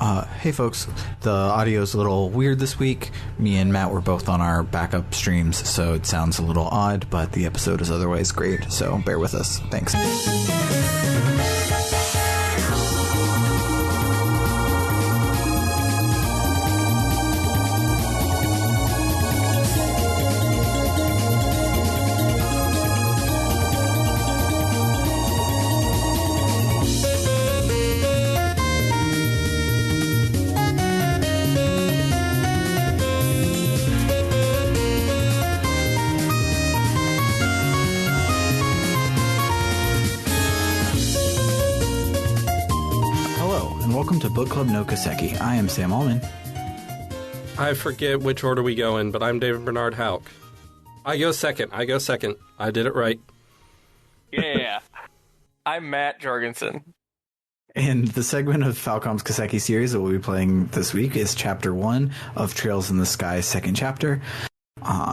Hey folks, the audio's a little weird this week. Me and Matt were both on our backup streams, so it sounds a little odd, but the episode is otherwise great, so bear with us. Thanks. Welcome to Book Club no Kiseki. I am Sam Allman. I forget which order we go in, but I'm David Bernard Houck. I go second. I did it right. Yeah. I'm Matt Jorgensen. And the segment of Falcom's Kiseki series that we'll be playing this week is Chapter 1 of Trails in the Sky, second chapter.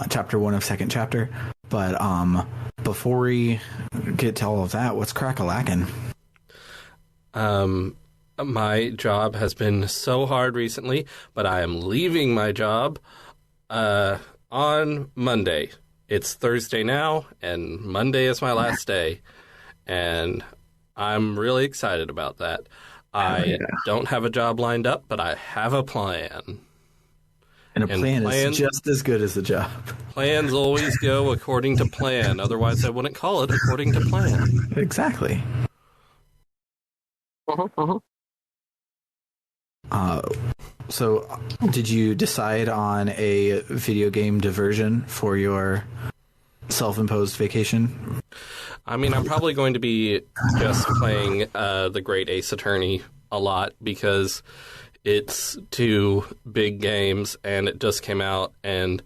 Chapter 1 of second chapter. But before we get to all of that, what's crack-a-lackin'? My job has been so hard recently, but I am leaving my job on Monday. It's Thursday now, and Monday is my last day, and I'm really excited about that. I don't have a job lined up, but I have a plan. And a plan is just as good as a job. Plans always go according to plan. Otherwise, I wouldn't call it according to plan. Exactly. So, did you decide on a video game diversion for your self-imposed vacation? I mean, I'm probably going to be just playing the Great Ace Attorney a lot because it's two big games and it just came out and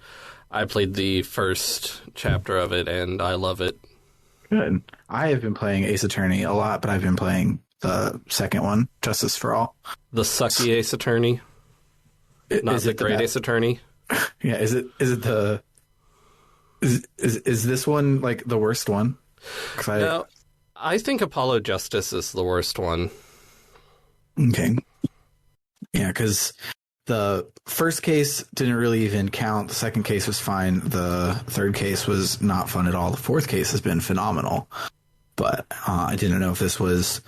I played the first chapter of it and I love it. Good. I have been playing Ace Attorney a lot, but I've been playing the second one, Justice for All. The sucky Ace Attorney? Not the Great Ace Attorney? Yeah, is this one like the worst one? No, I think Apollo Justice is the worst one. Okay. Yeah, because the first case didn't really even count. The second case was fine. The third case was not fun at all. The fourth case has been phenomenal. But I didn't know if this was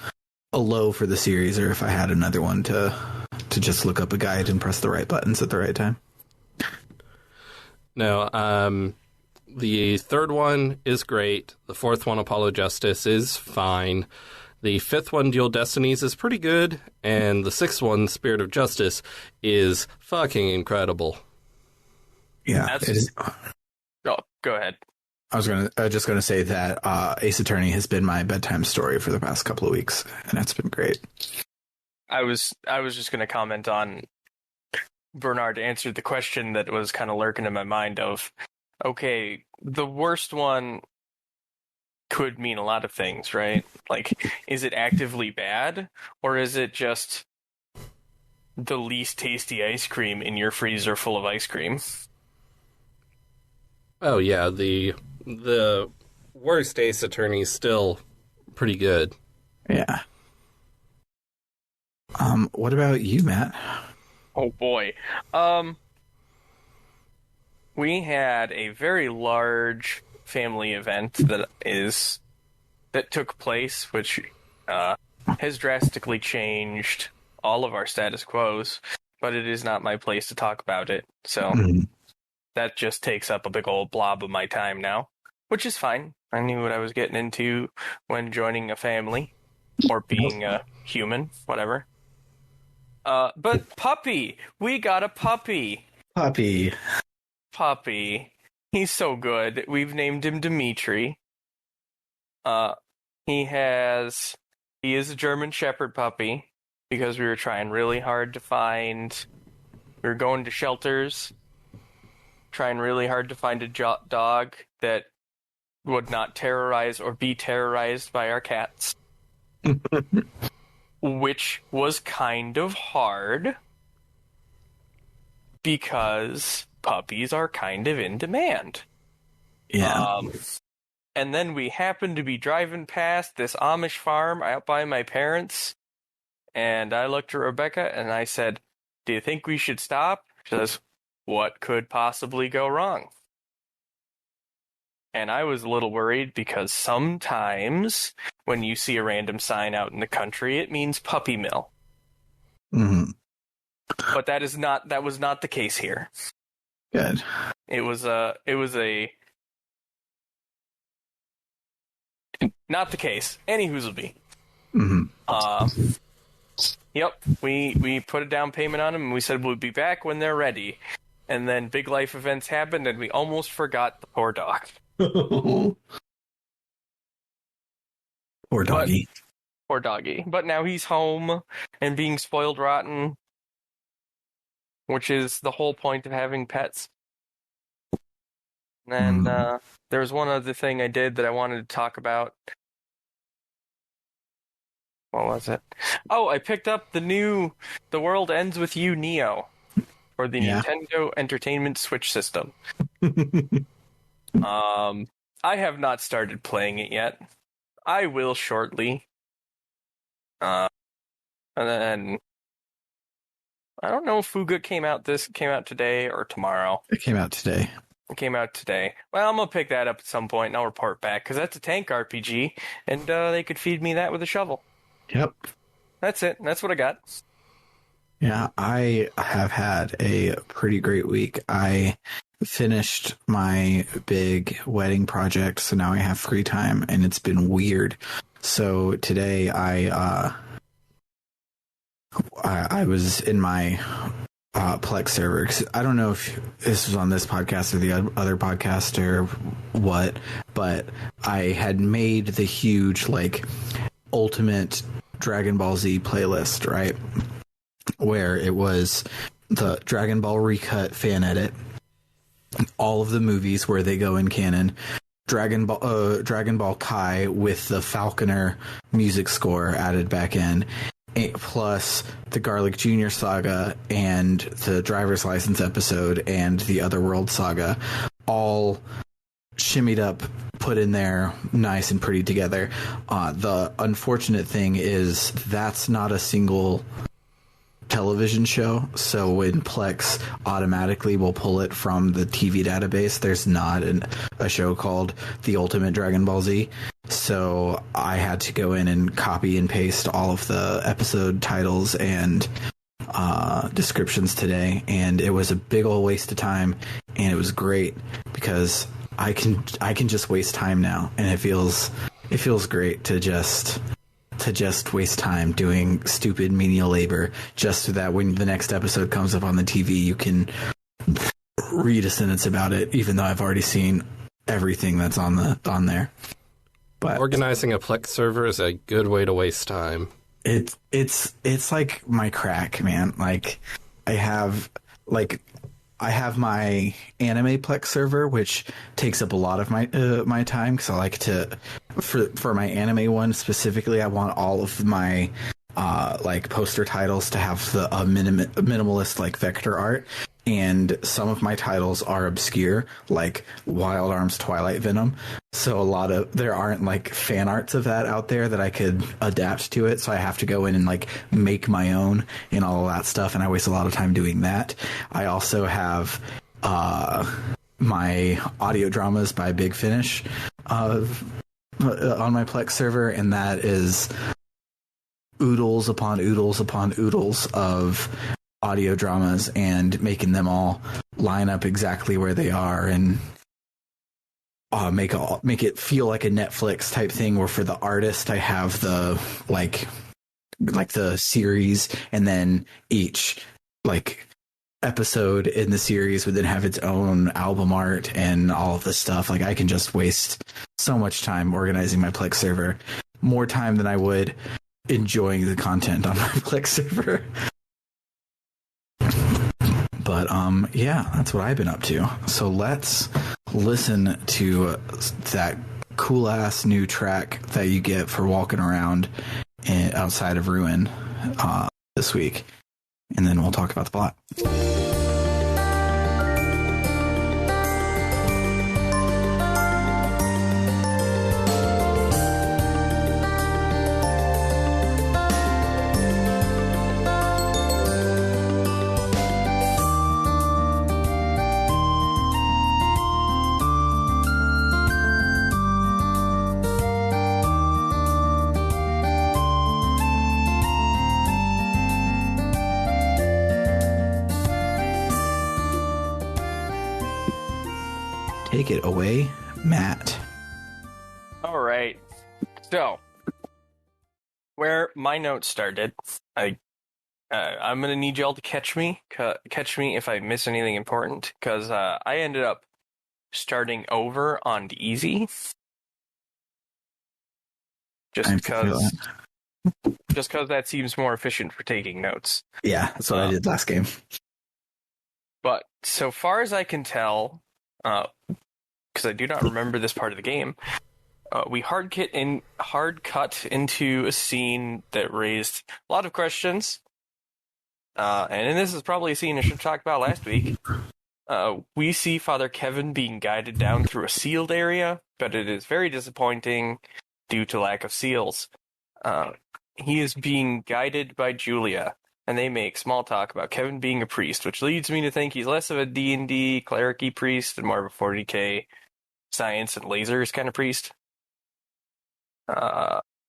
a low for the series or if I had another one to just look up a guide and press the right buttons at the right time. No, the third one is great. The fourth one, Apollo Justice, is fine. The fifth one, Dual Destinies, is pretty good. And the sixth one, Spirit of Justice, is fucking incredible. Yeah. It is. Oh, go ahead. I was just gonna say that Ace Attorney has been my bedtime story for the past couple of weeks, and it's been great. I was just gonna comment on Bernard answered the question that was kind of lurking in my mind of, okay, the worst one could mean a lot of things, right? Like, is it actively bad, or is it just the least tasty ice cream in your freezer full of ice cream? Oh yeah, the worst Ace Attorney is still pretty good. Yeah. What about you, Matt? Oh boy. We had a very large family event that took place, which has drastically changed all of our status quos, but it is not my place to talk about it. So that just takes up a big old blob of my time now, which is fine. I knew what I was getting into when joining a family or being a human, whatever. But puppy! We got a puppy! Puppy. He's so good. We've named him Dimitri. He is a German Shepherd puppy because we were trying really hard to find... We were going to shelters, trying really hard to find a dog that would not terrorize or be terrorized by our cats. Which was kind of hard because puppies are kind of in demand. Yeah. And then we happened to be driving past this Amish farm out by my parents, And I looked at Rebecca and I said, "Do you think we should stop?" She says, "What could possibly go wrong?" And I was a little worried because sometimes when you see a random sign out in the country, it means puppy mill. Mm-hmm. But that was not the case here. Good. It was not the case. Any whoozleby. Mm-hmm. Yep. We put a down payment on them and we said we'll be back when they're ready. And then big life events happened and we almost forgot the poor dog. Poor doggy. Poor doggy. But now he's home and being spoiled rotten, which is the whole point of having pets. And there's one other thing I did that I wanted to talk about. What was it? Oh, I picked up The World Ends With You Neo for the Nintendo Entertainment Switch system. I have not started playing it yet. I will shortly. And then I don't know if Fuga came out today or tomorrow. It came out today. It came out today. Well, I'm gonna pick that up at some point and I'll report back because that's a tank RPG, and they could feed me that with a shovel. Yep. That's it. That's what I got. Yeah, I have had a pretty great week. I finished my big wedding project, so now I have free time, and it's been weird. So today I was in my Plex server. 'Cause I don't know if this was on this podcast or the other podcast or what, but I had made the huge ultimate Dragon Ball Z playlist, right? Where it was the Dragon Ball Recut fan edit, all of the movies where they go in canon, Dragon Ball Kai with the Falconer music score added back in, plus the Garlic Jr. saga and the Driver's License episode and the Otherworld saga, all shimmied up, put in there, nice and pretty together. The unfortunate thing is that's not a single television show, so when Plex automatically will pull it from the TV database, there's not a show called The Ultimate Dragon Ball Z. So I had to go in and copy and paste all of the episode titles and descriptions today, and it was a big old waste of time, and it was great because I can just waste time now, and it feels great to just waste time doing stupid menial labor, just so that when the next episode comes up on the TV, you can read a sentence about it, even though I've already seen everything that's on there. But organizing a Plex server is a good way to waste time. It's like my crack, man. Like I have my anime Plex server, which takes up a lot of my time, because I like to, for my anime one specifically, I want all of my poster titles to have the minimalist vector art, and some of my titles are obscure, like Wild Arms Twilight Venom. So there aren't fan arts of that out there that I could adapt to it. So I have to go in and make my own and all of that stuff. And I waste a lot of time doing that. I also have my audio dramas by Big Finish on my Plex server. And that is oodles upon oodles upon oodles of audio dramas, and making them all line up exactly where they are, and make it feel like a Netflix type thing, where for the artist I have the the series, and then each episode in the series would then have its own album art and all of this stuff. I can just waste so much time organizing my Plex server, more time than I would enjoying the content on my Plex server. But yeah, that's what I've been up to. So let's listen to that cool ass new track that you get for walking around outside of Ruin this week, and then we'll talk about the plot. take it away, Matt. All right. So, where my notes started, I'm gonna need y'all to catch me if I miss anything important, because I ended up starting over on the easy, just because that seems more efficient for taking notes. Yeah, that's what I did last game. But so far as I can tell, because I do not remember this part of the game, we hard cut into a scene that raised a lot of questions. And this is probably a scene I should have talked about last week. We see Father Kevin being guided down through a sealed area, but it is very disappointing due to lack of seals. He is being guided by Julia, and they make small talk about Kevin being a priest, which leads me to think he's less of a D&D cleric-y priest and more of a 40k science and lasers kind of priest.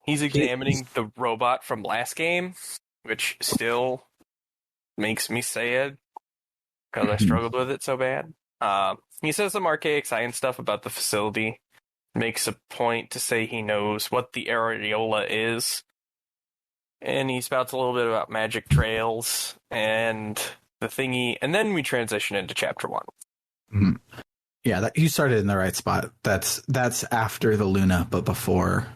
He's examining the robot from last game, which still makes me sad because I struggled with it so bad. He says some archaic science stuff about the facility, makes a point to say he knows what the areola is, and he spouts a little bit about magic trails and the thingy, and then we transition into chapter 1. Mm-hmm. Yeah, you started in the right spot. That's after the Luna, but before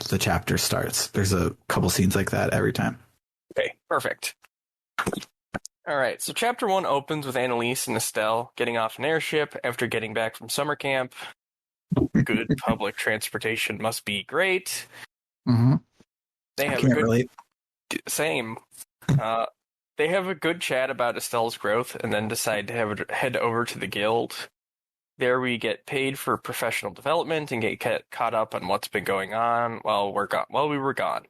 the chapter starts. There's a couple scenes like that every time. Okay, perfect. All right, so chapter 1 opens with Annalise and Estelle getting off an airship after getting back from summer camp. Good public transportation must be great. Mm-hmm. They have a good same. They have a good chat about Estelle's growth, and then decide to head over to the guild. There we get paid for professional development and get caught up on what's been going on while we were gone.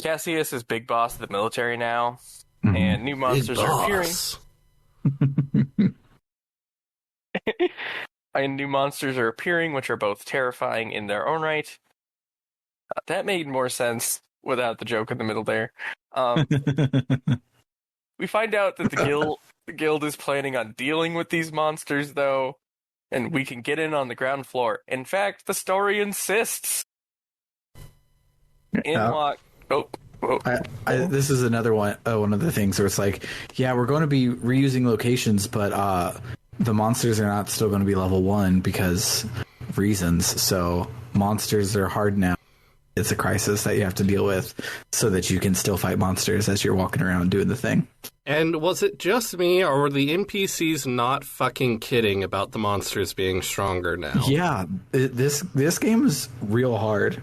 Cassius is big boss of the military now, and new monsters are appearing. And new monsters are appearing, which are both terrifying in their own right. That made more sense without the joke in the middle there. We find out that the guild is planning on dealing with these monsters, though, and we can get in on the ground floor. In fact, the story insists. This is another one of the things where it's like, yeah, we're going to be reusing locations, but the monsters are not still going to be level 1 because reasons. So monsters are hard now. It's a crisis that you have to deal with so that you can still fight monsters as you're walking around doing the thing. And was it just me, or were the NPCs not fucking kidding about the monsters being stronger now? Yeah, this game is real hard.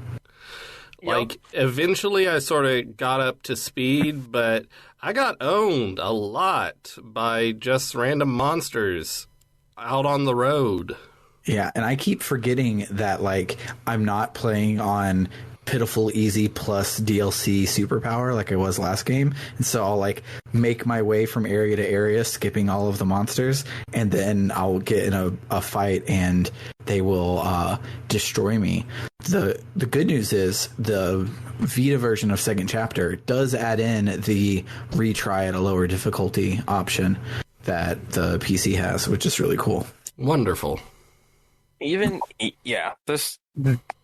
Like, eventually I sort of got up to speed, but I got owned a lot by just random monsters out on the road. Yeah, and I keep forgetting that, like, I'm not playing on pitiful easy plus DLC superpower like I was last game, and so I'll like make my way from area to area, skipping all of the monsters, and then I'll get in a fight and they will destroy me. The good news is the Vita version of second chapter does add in the retry at a lower difficulty option that the PC has, which is really cool. Wonderful.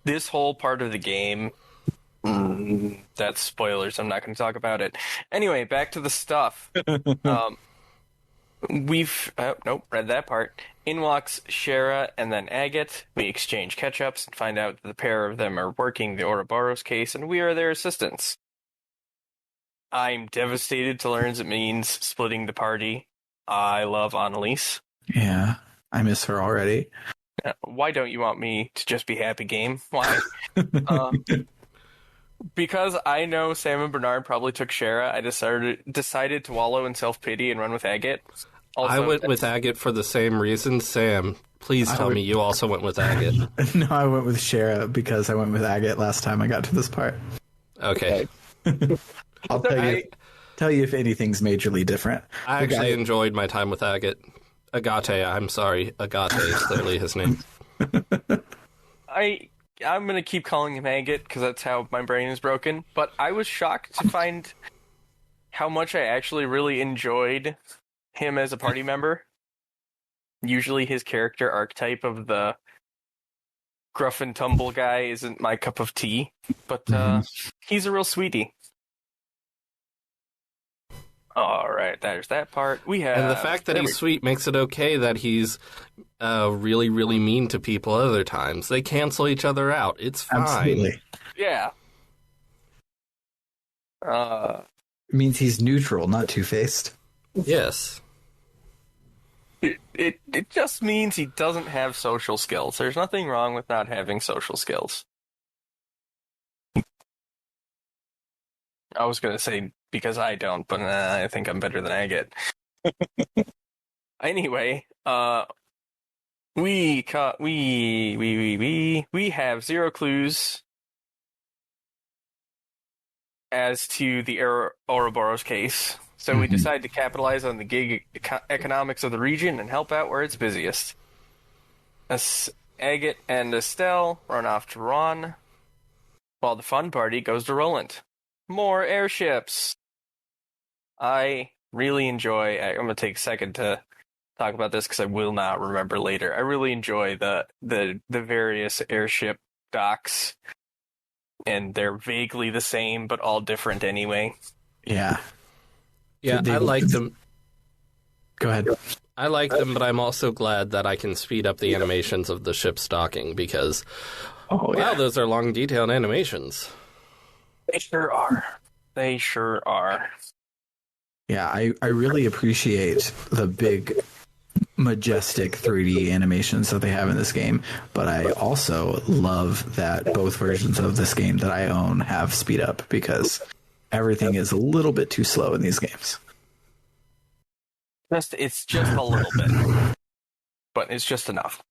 This whole part of the game, that's spoilers. I'm not going to talk about it. Anyway, back to the stuff. We've read that part. In walks Shara and then Agate. We exchange catch-ups and find out that the pair of them are working the Ouroboros case, and we are their assistants. I'm devastated to learn it means splitting the party. I love Annalise. Yeah, I miss her already. Why don't you want me to just be happy, game? Why? Because I know Sam and Bernard probably took Shara, I decided to wallow in self-pity and run with Agate. Also, I went with Agate for the same reason. Sam, please tell me you also went with Agate. No, I went with Shara because I went with Agate last time I got to this part. Okay. I'll tell you if anything's majorly different. I actually enjoyed my time with Agate. Agate, I'm sorry. Agate is clearly his name. I'm going to keep calling him Agate because that's how my brain is broken. But I was shocked to find how much I actually really enjoyed him as a party member. usually his character archetype of the gruff and tumble guy isn't my cup of tea, but he's a real sweetie. All right, there's that part. We have, and the fact that he's sweet makes it okay that he's really, really mean to people other times. They cancel each other out. It's fine. Absolutely. Yeah. It means he's neutral, not two-faced. Yes. It just means he doesn't have social skills. There's nothing wrong with not having social skills. I was going to say because I don't, but I think I'm better than I get. Anyway, we have zero clues as to the Ouroboros case, so we decide to capitalize on the gig economics of the region and help out where it's busiest. Agate and Estelle run off to Ron, while the fun party goes to Roland. More airships! I really enjoy... I'm going to take a second to talk about this because I will not remember later. I really enjoy the various airship docks, and they're vaguely the same, but all different anyway. Yeah. Yeah, I like them. Go ahead. I like them, but I'm also glad that I can speed up the animations of the ships docking because, wow, those are long, detailed animations. They sure are. They sure are. Yeah, I really appreciate the big, majestic 3D animations that they have in this game, but I also love that both versions of this game that I own have speed up because everything is a little bit too slow in these games. It's just a little bit, but it's just enough.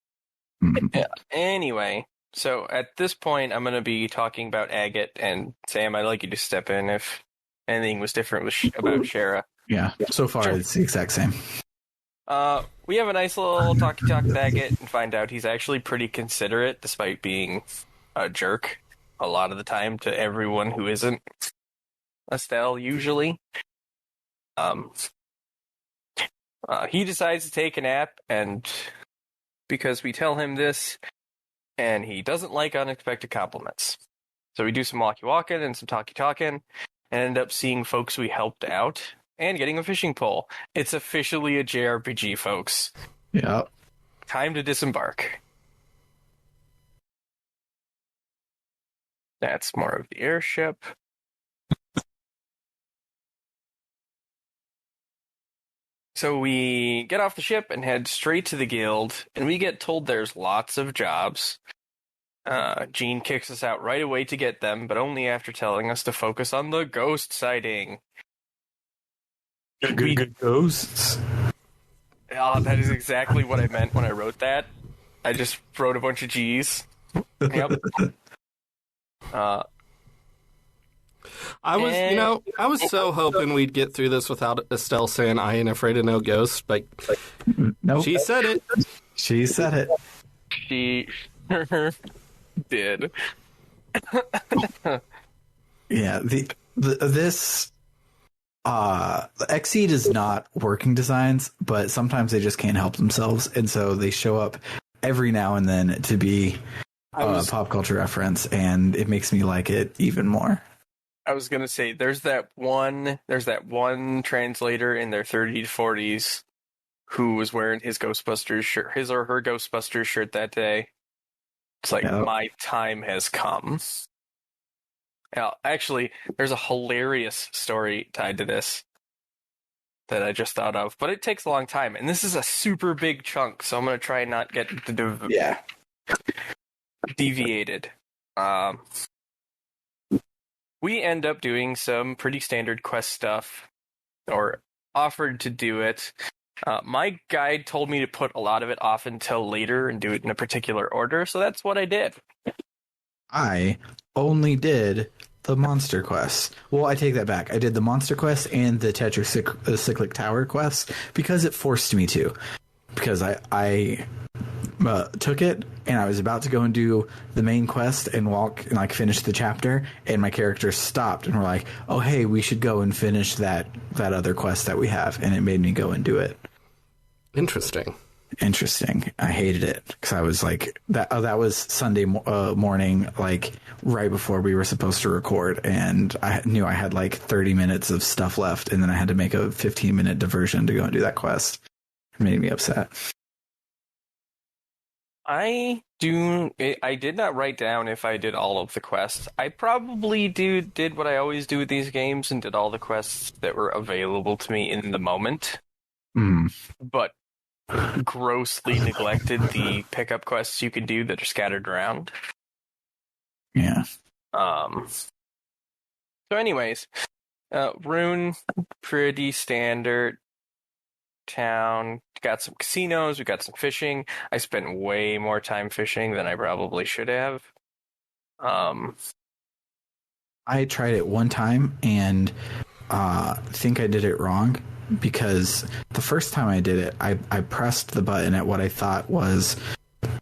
Yeah. Anyway, so at this point, I'm going to be talking about Agate, and Sam, I'd like you to step in if anything was different about Shara. Yeah, so far it's the exact same. We have a nice little talk with Agate and find out he's actually pretty considerate, despite being a jerk a lot of the time to everyone who isn't Estelle, usually. He decides to take a nap, and because we tell him this, and he doesn't like unexpected compliments. So we do some walkie-walking and some talkie-talking, and end up seeing folks we helped out, and getting a fishing pole. It's officially a JRPG, folks. Yeah. Time to disembark. That's more of the airship. So we get off the ship and head straight to the guild, and we get told there's lots of jobs. Jean kicks us out right away to get them, but only after telling us to focus on the ghost sighting. Good ghosts. That is exactly what I meant when I wrote that. I just wrote a bunch of G's. Yep. I was so hoping we'd get through this without Estelle saying I ain't afraid of no ghosts, but nope. She said it. She said it. She did. Yeah, this Xseed is not working designs, but sometimes they just can't help themselves, and so they show up every now and then to be a pop culture reference, and it makes me like it even more. I was gonna say there's that one translator in their 30s to 40s who was wearing his Ghostbusters shirt, his or her Ghostbusters shirt that day. It's like, my time has come. Now, actually, there's a hilarious story tied to this that I just thought of, but it takes a long time, and this is a super big chunk, so I'm going to try and not get deviated. We end up doing some pretty standard quest stuff, or offered to do it. My guide told me to put a lot of it off until later and do it in a particular order, so that's what I did. I only did the monster quests. Well, I take that back. I did the monster quest and the Tetracyclic Tower quest because it forced me to. Because I took it and I was about to go and do the main quest and walk and like finish the chapter, and my character stopped and were like, "Oh, hey, we should go and finish that other quest that we have," and it made me go and do it. Interesting. Interesting. I hated it because I was like that. Oh, that was Sunday morning, like right before we were supposed to record, and I knew I had like 30 minutes of stuff left, and then I had to make a 15-minute diversion to go and do that quest. It made me upset. I did not write down if I did all of the quests. I probably did what I always do with these games and did all the quests that were available to me in the moment. But grossly neglected the pickup quests you can do that are scattered around. Yeah. So anyways, Rune, pretty standard town. Got some casinos, we got some fishing. I spent way more time fishing than I probably should have. I tried it one time and think I did it wrong because the first time I did it, I pressed the button at what I thought was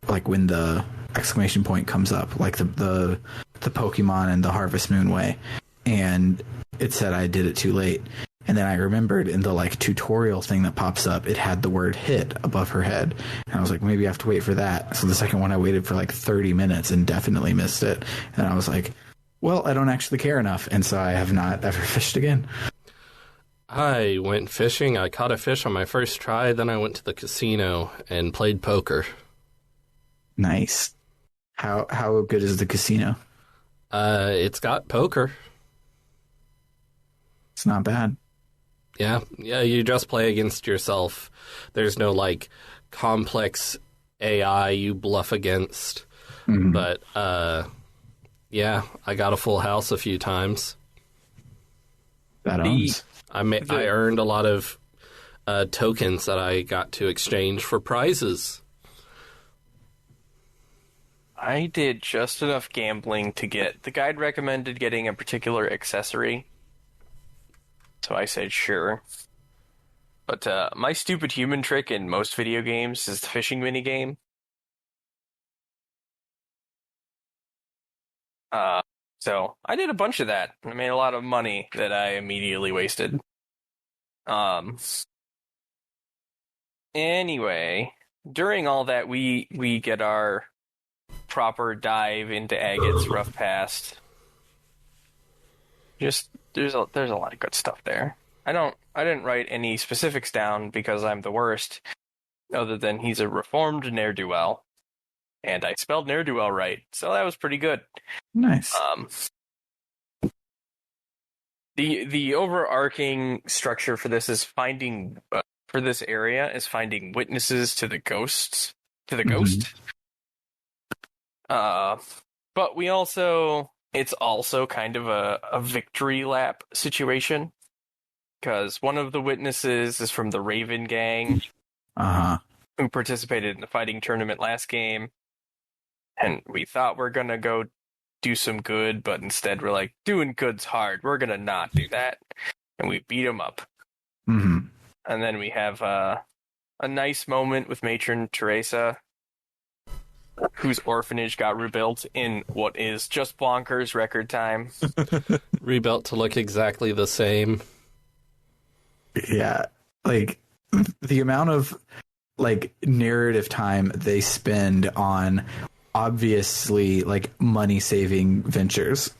like when the exclamation point comes up, like the Pokemon and the Harvest Moon way, and it said I did it too late. And then I remembered in the like tutorial thing that pops up, it had the word hit above her head. And I was like, maybe I have to wait for that. So the second one I waited for like 30 minutes and definitely missed it. And I was like, well, I don't actually care enough. And so I have not ever fished again. I went fishing. I caught a fish on my first try. Then I went to the casino and played poker. Nice. How good is the casino? It's got poker. It's not bad. Yeah, you just play against yourself. There's no, like, complex AI you bluff against. Mm-hmm. But, yeah, I got a full house a few times. That owns. I earned a lot of tokens that I got to exchange for prizes. I did just enough gambling to get... The guide recommended getting a particular accessory. So I said, sure. But my stupid human trick in most video games is the fishing minigame. So I did a bunch of that. I made a lot of money that I immediately wasted. Anyway, during all that, we get our proper dive into Agate's rough past. Just there's a lot of good stuff there. I didn't write any specifics down because I'm the worst, other than he's a reformed ne'er-do-well, and I spelled ne'er-do-well right, so that was pretty good. Nice. The overarching structure for this is finding for this area is finding witnesses to the ghost. But we also. It's also kind of a victory lap situation, because one of the witnesses is from the Raven Gang, who participated in the fighting tournament last game, and we thought we're going to go do some good, but instead we're like, doing good's hard, we're going to not do that, and we beat him up. Mm-hmm. And then we have a nice moment with Matron Teresa, whose orphanage got rebuilt in what is just bonkers record time. Rebuilt to look exactly the same. Yeah, like the amount of like narrative time they spend on obviously like money saving ventures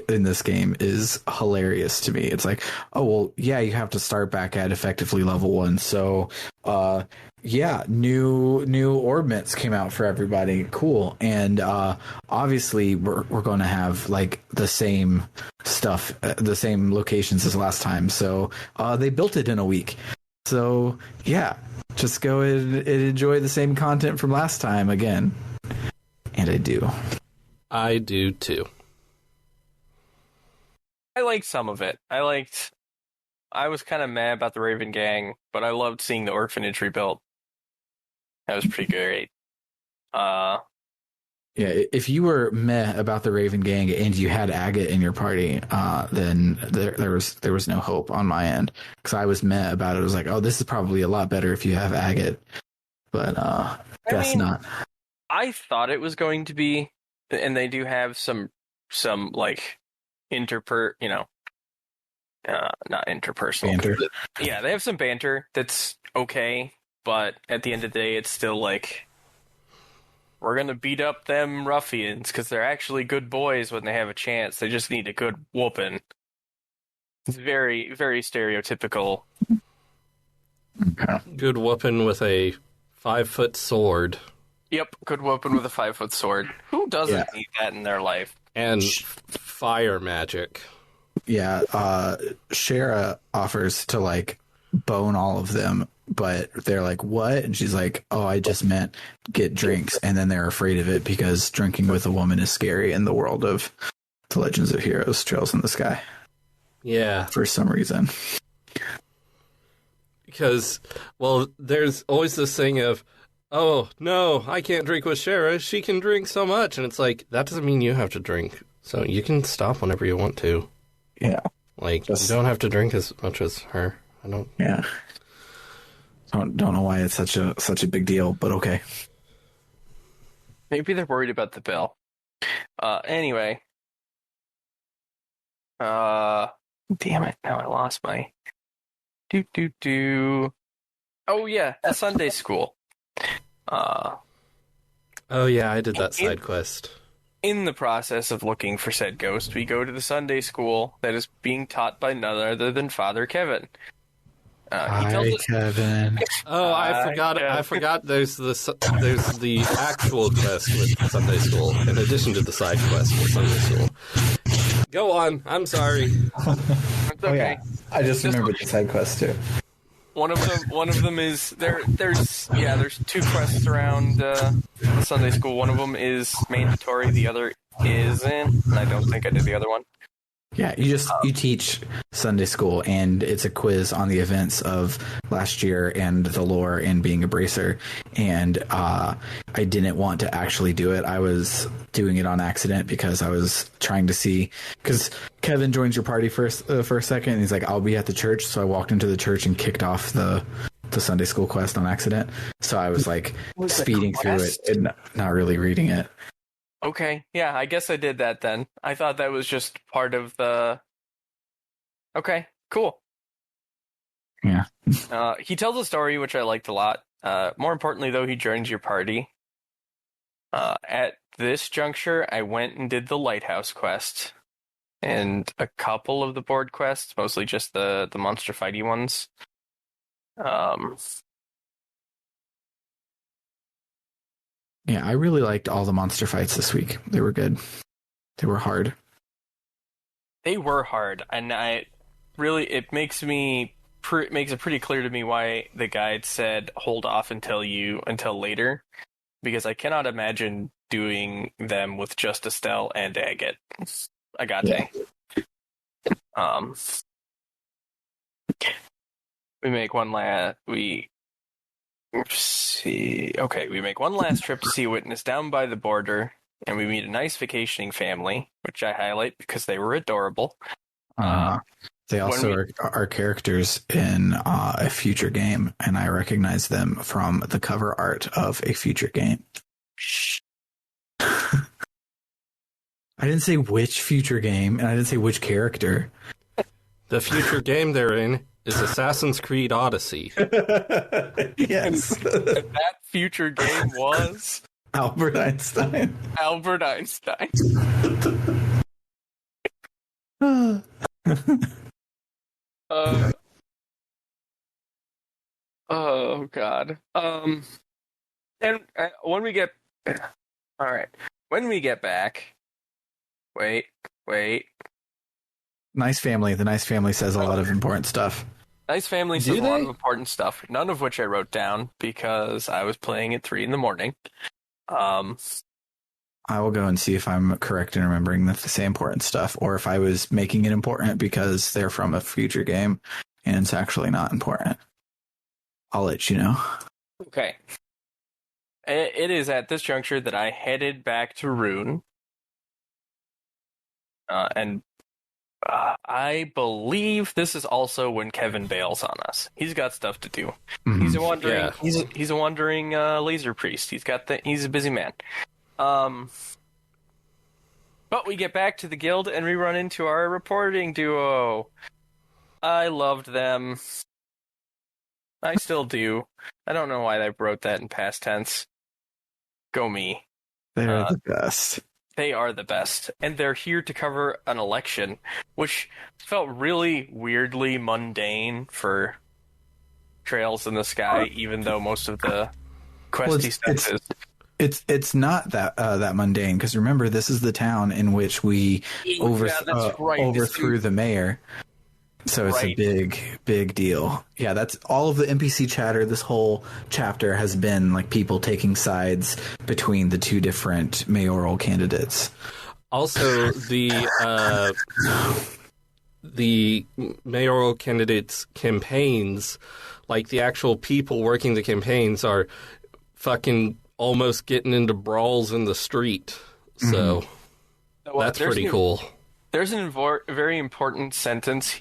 in this game is hilarious to me. It's like, oh well, yeah, you have to start back at effectively level 1, so yeah, new orb mints came out for everybody. Cool. And obviously we're going to have like the same stuff, the same locations as last time. So they built it in a week. So yeah, just go and enjoy the same content from last time again. And I do. I do too. I liked some of it. I was kind of mad about the Raven Gang, but I loved seeing the orphanage rebuilt. That was pretty great. Yeah, if you were meh about the Raven Gang and you had Agate in your party, then there was no hope on my end, because I was meh about it. I was like, oh, this is probably a lot better if you have Agate, but guess not. I thought it was going to be, and they do have some like not interpersonal. Banter. Yeah, they have some banter that's okay. but at the end of the day, it's still like, we're going to beat up them ruffians because they're actually good boys when they have a chance. They just need a good whooping. It's very, very stereotypical. Okay. Good whooping with a 5-foot sword. Yep, good whooping with a 5-foot sword. Who doesn't need that in their life? And fire magic. Yeah, Shara offers to, like, bone all of them, but they're like, what? And she's like, oh, I just meant get drinks. And then they're afraid of it because drinking with a woman is scary in the world of The Legends of Heroes, Trails in the Sky. Yeah. For some reason. Because, well, there's always this thing of, oh, no, I can't drink with Shara. She can drink so much. And it's like, that doesn't mean you have to drink. So you can stop whenever you want to. Yeah. Like, you don't have to drink as much as her. I don't. Yeah. Don't know why it's such a big deal, but okay. Maybe they're worried about the bill. Anyway. Damn it, now I lost my... Oh yeah, the Sunday school. Oh yeah, I did that side quest. In the process of looking for said ghost, we go to the Sunday school that is being taught by none other than Father Kevin. Kevin. Oh, I forgot. Kevin. I forgot. There's the actual quest with Sunday school in addition to the side quest with Sunday school. Go on. I'm sorry. It's okay. Oh, yeah. I just remembered the side quest too. One of them is there's 2 quests around the Sunday school. One of them is mandatory, the other isn't. I don't think I did the other one. Yeah, you teach Sunday school, and it's a quiz on the events of last year and the lore and being a bracer. And I didn't want to actually do it. I was doing it on accident because I was trying to see, because Kevin joins your party for a second, and he's like, "I'll be at the church." So I walked into the church and kicked off the Sunday school quest on accident. So I was like speeding through it and not really reading it. Okay, yeah, I guess I did that then. I thought that was just part of the... Okay, cool. Yeah. He tells a story, which I liked a lot. More importantly, though, he joins your party. At this juncture, I went and did the Lighthouse Quest. And a couple of the board quests, mostly just the monster fighty ones. Yeah, I really liked all the monster fights this week. They were good. They were hard. They were hard, and it makes it pretty clear to me why the guide said hold off until later, because I cannot imagine doing them with just Estelle and Agate. Agate. Yeah. We make one last trip to see a witness down by the border, and we meet a nice vacationing family, which I highlight because they were adorable. They also are characters in a future game, and I recognize them from the cover art of a future game. I didn't say which future game, and I didn't say which character. The future game they're in is Assassin's Creed Odyssey. Yes. And that future game was... Albert Einstein. Albert Einstein. Oh, God. And when we get... All right. When we get back... Wait. Nice Family. The Nice Family says a lot of important stuff. Nice Family says a lot of important stuff, none of which I wrote down because I was playing at 3 a.m. I will go and see if I'm correct in remembering that they say important stuff, or if I was making it important because they're from a future game and it's actually not important. I'll let you know. Okay. It is at this juncture that I headed back to Rune. And I believe this is also when Kevin bails on us. He's got stuff to do. Mm-hmm. He's a wandering laser priest. He's a busy man. But we get back to the guild and we run into our reporting duo. I loved them. I still do. I don't know why I wrote that in past tense. Go me. They're the best. They are the best. And they're here to cover an election, which felt really weirdly mundane for Trails in the Sky, even though most of the questy stuff is. It's not that mundane, because remember, this is the town in which we overthrew the mayor. So it's a big deal. Yeah, that's all of the NPC chatter. This whole chapter has been like people taking sides between the two different mayoral candidates. Also, the mayoral candidates' campaigns, like the actual people working the campaigns, are fucking almost getting into brawls in the street. So that's pretty cool. There's a very important sentence.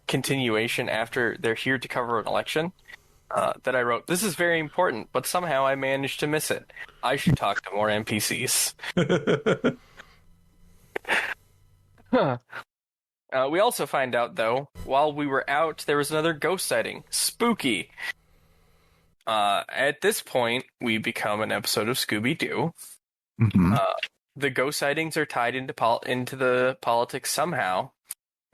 Continuation after they're here to cover an election that I wrote. This is very important, but somehow I managed to miss it. I should talk to more NPCs. We also find out, though, while we were out, there was another ghost sighting. Spooky. At this point, we become an episode of Scooby-Doo. Mm-hmm. The ghost sightings are tied into the politics somehow,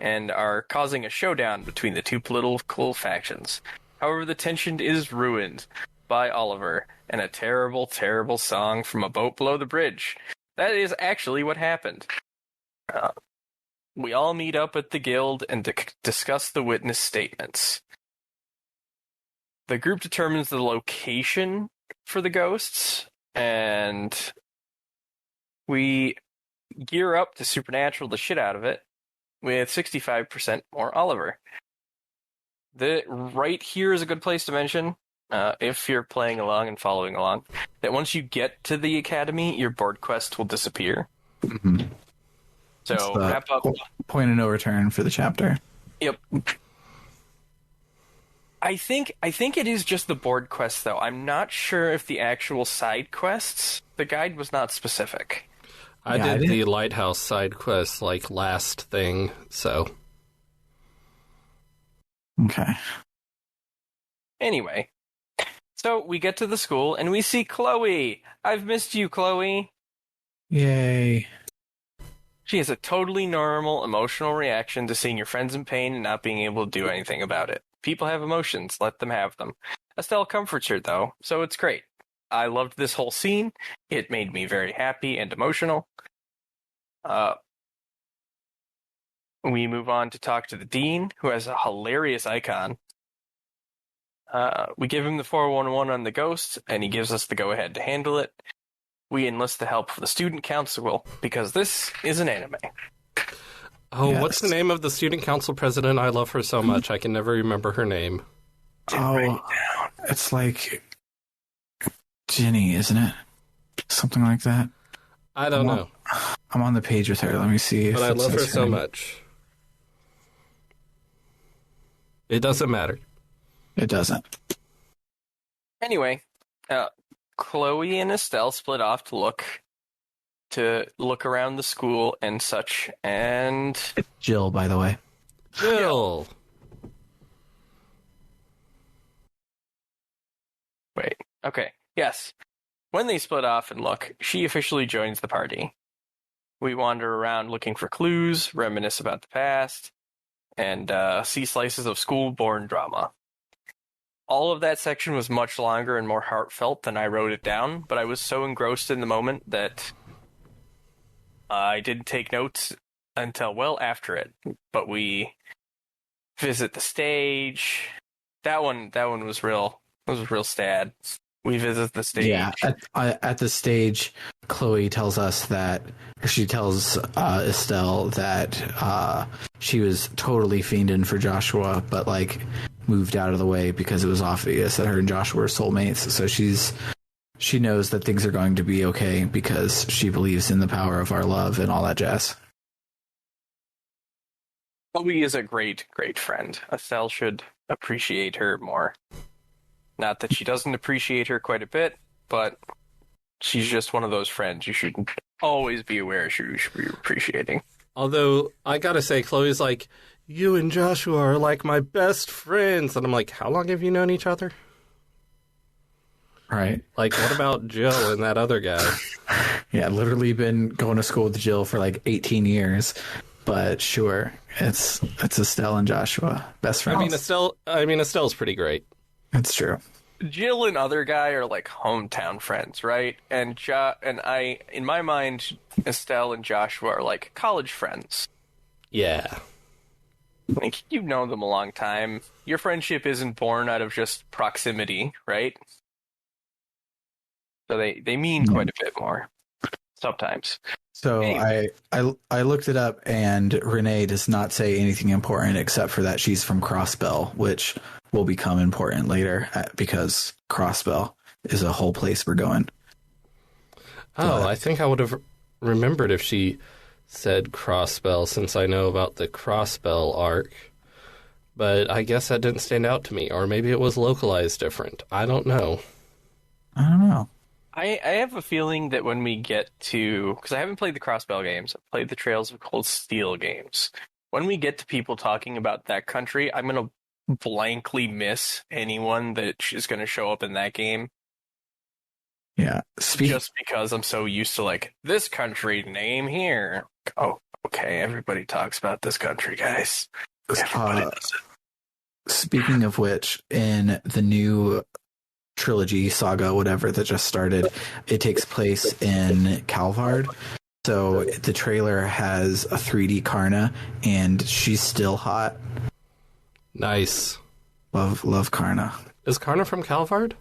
and are causing a showdown between the two political factions. However, the tension is ruined by Oliver and a terrible, terrible song from a boat below the bridge. That is actually what happened. We all meet up at the guild and discuss the witness statements. The group determines the location for the ghosts, and we gear up to supernatural the shit out of it, with 65% more Oliver. Right here is a good place to mention, if you're playing along and following along, that once you get to the academy, your board quest will disappear. Mm-hmm. So wrap up. Point of no return for the chapter. Yep. I think it is just the board quest, though. I'm not sure if the actual side quests. The guide was not specific. I did the Lighthouse side quest, like, last thing, so. Okay. Anyway, so we get to the school, and we see Chloe. I've missed you, Chloe. Yay. She has a totally normal emotional reaction to seeing your friends in pain and not being able to do anything about it. People have emotions, let them have them. Estelle comforts her, though, so it's great. I loved this whole scene. It made me very happy and emotional. We move on to talk to the dean, who has a hilarious icon. We give him the 411 on the ghost, and he gives us the go-ahead to handle it. We enlist the help of the student council, because this is an anime. Oh, yes. What's the name of the student council president? I love her so much. I can never remember her name. It's like Jenny, isn't it? Something like that. I don't know. I'm on the page with her. Let me see. But I love her so much. It doesn't matter. It doesn't. Anyway, Chloe and Estelle split off to look around the school and such, and... It's Jill, by the way. Jill! Wait, okay, yes. When they split off and look, she officially joins the party. We wander around looking for clues, reminisce about the past, and see slices of school-born drama. All of that section was much longer and more heartfelt than I wrote it down, but I was so engrossed in the moment that I didn't take notes until well after it. But we visit the stage. That one was real. It was real sad. We visit the stage. Yeah, at the stage, Chloe tells us that she tells Estelle that she was totally fiending for Joshua, but like moved out of the way because it was obvious that her and Joshua were soulmates. So she knows that things are going to be okay because she believes in the power of our love and all that jazz. Chloe is a great, great friend. Estelle should appreciate her more. Not that she doesn't appreciate her quite a bit, but she's just one of those friends you should always be aware she should be appreciating. Although, I gotta say, Chloe's like, you and Joshua are like my best friends. And I'm like, how long have you known each other? Right. Like, what about Jill and that other guy? Yeah, literally been going to school with Jill for like 18 years. But sure, it's Estelle and Joshua, best friends. Estelle's pretty great. It's true. Jill and other guy are like hometown friends, right? And in my mind, Estelle and Joshua are like college friends. Yeah. Like, you've known them a long time. Your friendship isn't born out of just proximity, right? So they mean quite a bit more sometimes. So anyway. I looked it up, and Renee does not say anything important except for that she's from Crossbell, which will become important later because Crossbell is a whole place we're going. Oh, I think I would have remembered if she said Crossbell, since I know about the Crossbell arc. But I guess that didn't stand out to me, or maybe it was localized different. I don't know. I don't know. I have a feeling that when we get to... Because I haven't played the Crossbell games. I've played the Trails of Cold Steel games. When we get to people talking about that country, I'm going to blankly miss anyone that is going to show up in that game. Yeah. Just because I'm so used to, like, this country name here. Oh, okay, everybody talks about this country, guys. Everybody does it. Speaking of which, in the new trilogy, saga, whatever, that just started, it takes place in Calvard. So the trailer has a 3D Karna, and she's still hot. Nice. Love Karna. Is Karna from Calvard?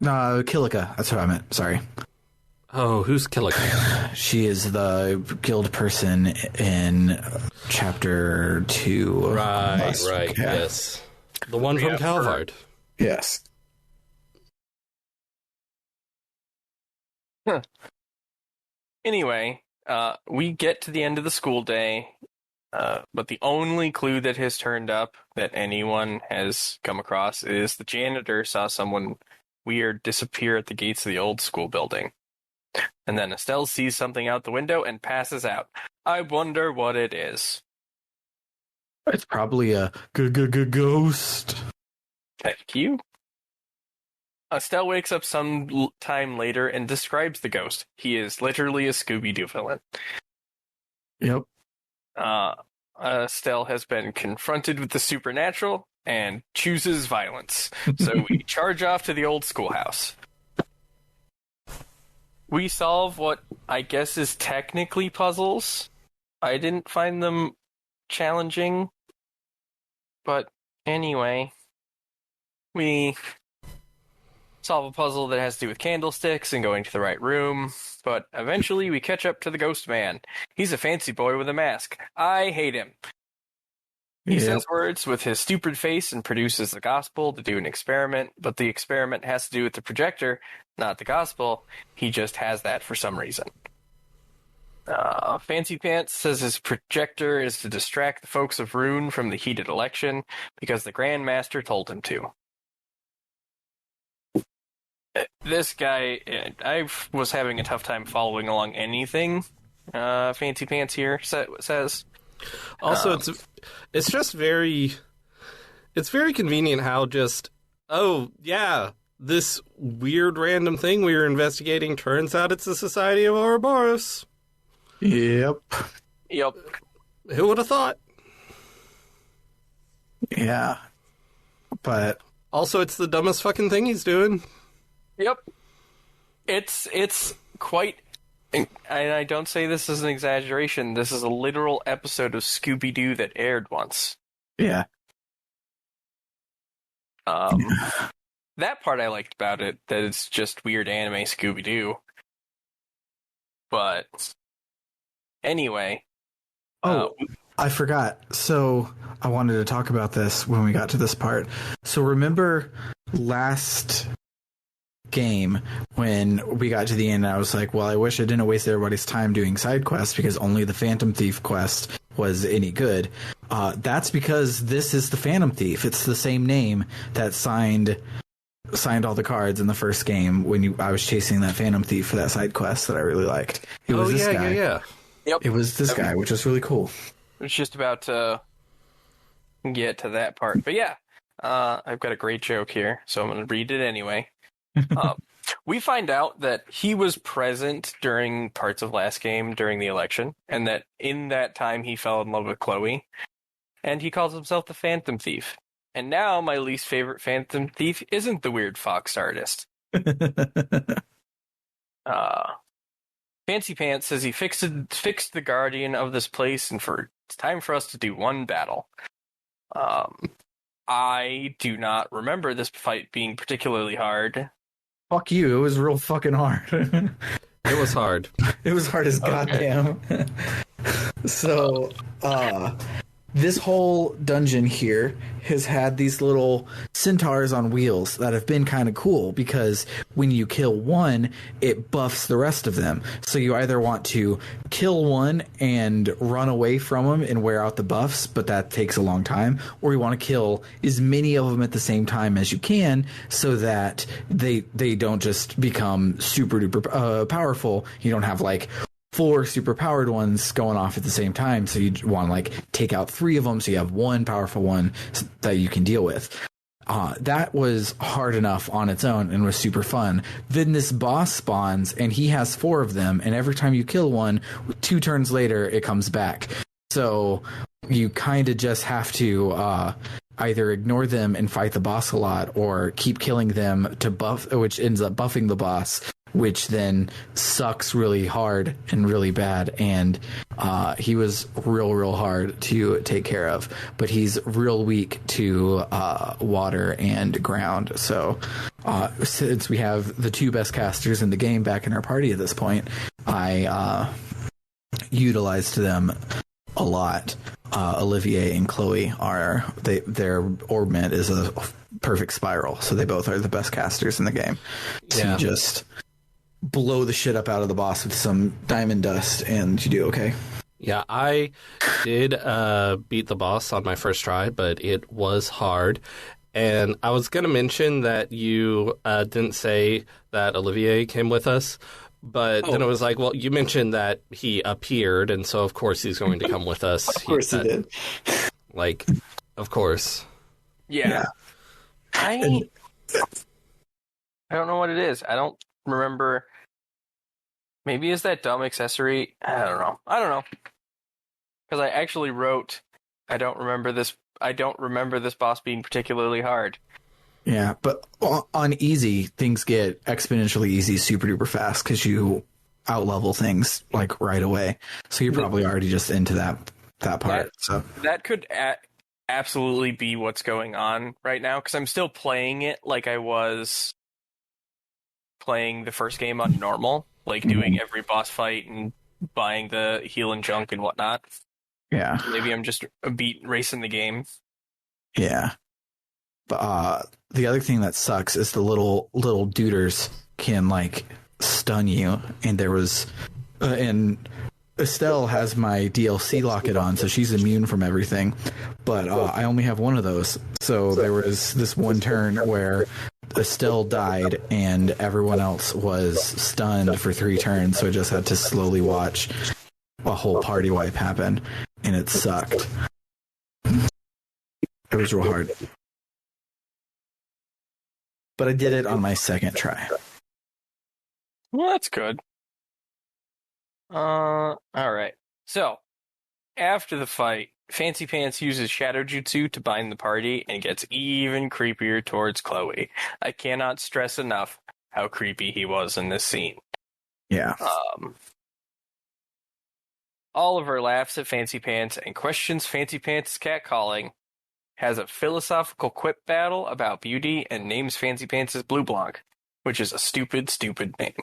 No, Kilika. That's what I meant. Sorry. Oh, who's Kilika? She is the guild person in chapter 2. Right, yes. The one from Calvard. Yes. Huh. Anyway, we get to the end of the school day, but the only clue that has turned up that anyone has come across is the janitor saw someone weird disappear at the gates of the old school building. And then Estelle sees something out the window and passes out. I wonder what it is. It's probably a ghost. Thank you. Estelle wakes up some time later and describes the ghost. He is literally a Scooby-Doo villain. Yep. Estelle has been confronted with the supernatural and chooses violence. So we charge off to the old schoolhouse. We solve what I guess is technically puzzles. I didn't find them challenging. But anyway, we solve a puzzle that has to do with candlesticks and going to the right room. But eventually we catch up to the ghost man. He's a fancy boy with a mask. I hate him. He says words with his stupid face and produces the gospel to do an experiment, but the experiment has to do with the projector, not the gospel. He just has that for some reason. Fancy Pants says his projector is to distract the folks of Rune from the heated election because the Grand Master told him to. This guy, I was having a tough time following along anything Fancy Pants here says. Also, it's just very convenient how just, oh, yeah, this weird random thing we were investigating turns out it's the Society of Ouroboros. Yep. Who would have thought? Yeah. But also, it's the dumbest fucking thing he's doing. Yep. It's quite... And I don't say this as an exaggeration. This is a literal episode of Scooby-Doo that aired once. Yeah. That part I liked about it, that it's just weird anime Scooby-Doo. But anyway. I forgot. So I wanted to talk about this when we got to this part. So remember last game when we got to the end, I was like, well, I wish I didn't waste everybody's time doing side quests because only the Phantom Thief quest was any good. That's because this is the Phantom Thief. It's the same name that signed all the cards in the first game when I was chasing that Phantom Thief for that side quest that I really liked. It was this guy. Yeah. Yep. It was this guy, which was really cool. It's just about to get to that part. But yeah, I've got a great joke here, so I'm going to read it anyway. We find out that he was present during parts of last game during the election, and that in that time he fell in love with Chloe, and he calls himself the Phantom Thief. And now my least favorite Phantom Thief isn't the weird fox artist. Fancy Pants says he fixed the guardian of this place, and it's time for us to do one battle. I do not remember this fight being particularly hard. Fuck you, it was real fucking hard. It was hard. It was hard as goddamn. So, this whole dungeon here has had these little centaurs on wheels that have been kind of cool because when you kill one, it buffs the rest of them. So you either want to kill one and run away from them and wear out the buffs, but that takes a long time, or you want to kill as many of them at the same time as you can so that they don't just become super duper powerful. You don't have like 4 super powered ones going off at the same time, so you want to like take out 3 of them so you have one powerful one that you can deal with. That was hard enough on its own and was super fun. Then this boss spawns and he has 4 of them, and every time you kill one, 2 turns later it comes back. So you kind of just have to either ignore them and fight the boss a lot, or keep killing them to buff, which ends up buffing the boss, which then sucks really hard and really bad. And he was real hard to take care of, but he's real weak to water and ground. So since we have the 2 best casters in the game back in our party at this point, I utilized them a lot. Olivier and Chloe their orbment is a perfect spiral, so they both are the best casters in the game. So you just blow the shit up out of the boss with some diamond dust and you do okay. Yeah, I did beat the boss on my first try, but it was hard. And I was going to mention that you didn't say that Olivier came with us, but then it was like, well, you mentioned that he appeared, and so of course he's going to come with us. Of course he did. Like, of course. Yeah. I don't know what it is. I don't remember. Maybe it's that dumb accessory. I don't know. Because I actually wrote, I don't remember this boss being particularly hard. Yeah, but on easy, things get exponentially easy super duper fast because you outlevel things like right away. So you're probably already just into that part. So that could absolutely be what's going on right now, because I'm still playing it like I was playing the first game on normal, like doing every boss fight and buying the heal and junk and whatnot. Yeah. Maybe I'm just a beat racing the game. Yeah. But the other thing that sucks is the little duders can like stun you, and there was and Estelle has my DLC locket on, so she's immune from everything, but I only have one of those. So there was this one turn where Estelle died and everyone else was stunned for 3 turns, so I just had to slowly watch a whole party wipe happen, and it sucked. It was real hard. But I did it on my second try. Well, that's good. Alright. So, after the fight, Fancy Pants uses Shadow Jutsu to bind the party and gets even creepier towards Chloe. I cannot stress enough how creepy he was in this scene. Yeah. Oliver laughs at Fancy Pants and questions Fancy Pants' catcalling, has a philosophical quip battle about beauty, and names Fancy Pants as Blue Blanc, which is a stupid name.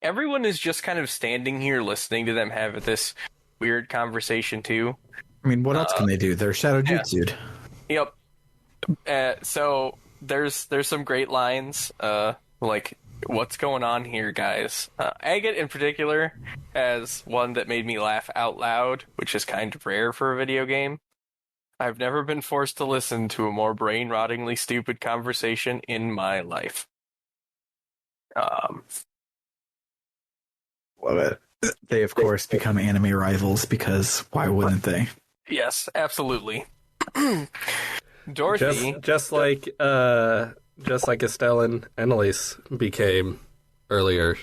Everyone is just kind of standing here listening to them have this weird conversation too. I mean, what else can they do? They're Shadow Jutsu'd. Yep. So there's some great lines, like, what's going on here, guys? Agate in particular has one that made me laugh out loud, which is kind of rare for a video game. I've never been forced to listen to a more brain-rottingly stupid conversation in my life. Love it. They, of course, become anime rivals because why wouldn't they? Yes, absolutely. Dorothy, just like Estelle and Annalise became earlier.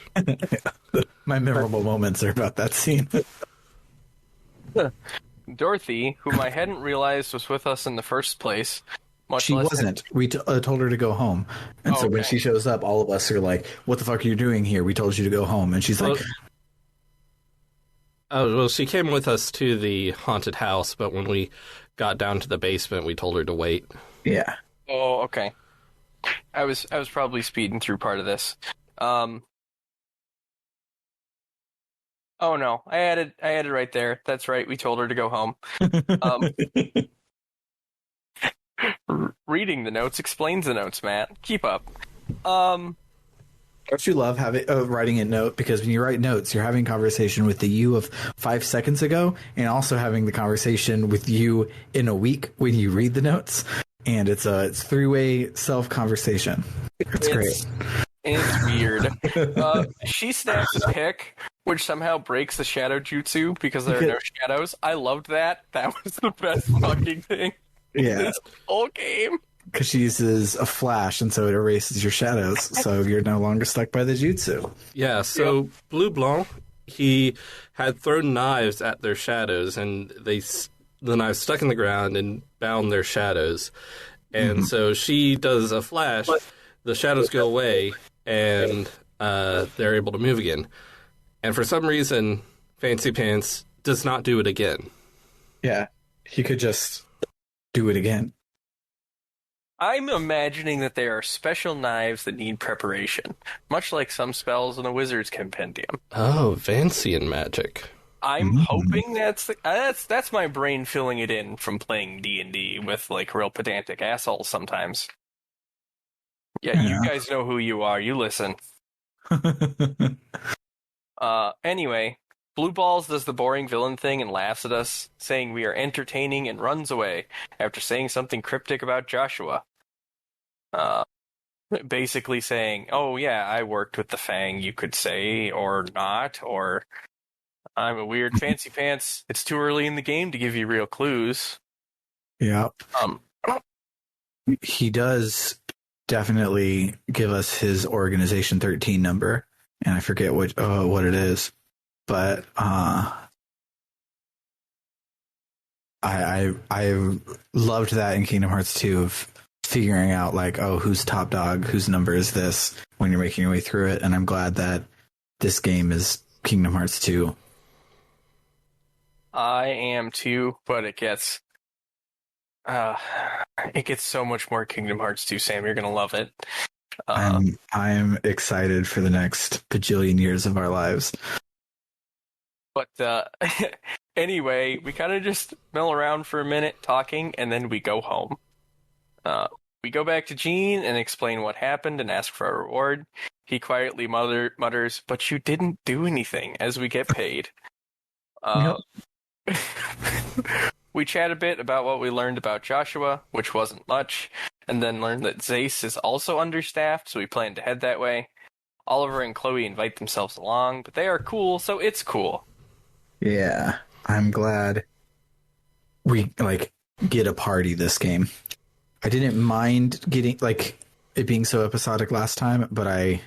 My memorable moments are about that scene. Dorothy, whom I hadn't realized was with us in the first place. She wasn't. We told her to go home. And so when she shows up, all of us are like, what the fuck are you doing here? We told you to go home. And she's like... Oh, well, she came with us to the haunted house, but when we got down to the basement, we told her to wait. Yeah. Oh, okay. I was probably speeding through part of this. Oh no, I added right there. That's right. We told her to go home. Reading the notes explains the notes, Matt. Keep up. Don't you love having writing a note? Because when you write notes, you're having a conversation with the you of 5 seconds ago, and also having the conversation with you in a week when you read the notes. And it's three-way self-conversation. It's great. It's weird. She snaps a pick, which somehow breaks the shadow jutsu because there are no shadows. I loved that. That was the best fucking thing. Yeah. This whole game. Because she uses a flash, and so it erases your shadows, so you're no longer stuck by the jutsu. Yeah, so Blue Blanc, he had thrown knives at their shadows, and the knives stuck in the ground and bound their shadows. And so she does a flash, the shadows go away, and they're able to move again. And for some reason, Fancy Pants does not do it again. Yeah, he could just do it again. I'm imagining that there are special knives that need preparation, much like some spells in the Wizard's Compendium. Oh, Vancian magic. I'm hoping that's my brain filling it in from playing D&D with like real pedantic assholes sometimes. Yeah, you guys know who you are. You listen. Anyway, Blue Balls does the boring villain thing and laughs at us, saying we are entertaining, and runs away after saying something cryptic about Joshua. Basically saying, oh yeah, I worked with the Fang, you could say, or not, or I'm a weird Fancy Pants. It's too early in the game to give you real clues. Yeah. He does definitely give us his Organization 13 number, and I forget what it is. But I loved that in Kingdom Hearts 2 of figuring out like, oh, who's top dog, whose number is this when you're making your way through it. And I'm glad that this game is Kingdom Hearts 2. I am too, but it gets so much more Kingdom Hearts 2, Sam. You're gonna love it. I'm excited for the next bajillion years of our lives. But anyway, we kind of just mill around for a minute talking, and then we go home. We go back to Gene and explain what happened and ask for a reward. He quietly mutters, "But you didn't do anything," as we get paid. Yep. We chat a bit about what we learned about Joshua, which wasn't much, and then learned that Zace is also understaffed, so we plan to head that way. Oliver and Chloe invite themselves along, but they are cool, so it's cool. Yeah, I'm glad we get a party this game. I didn't mind getting it being so episodic last time, but I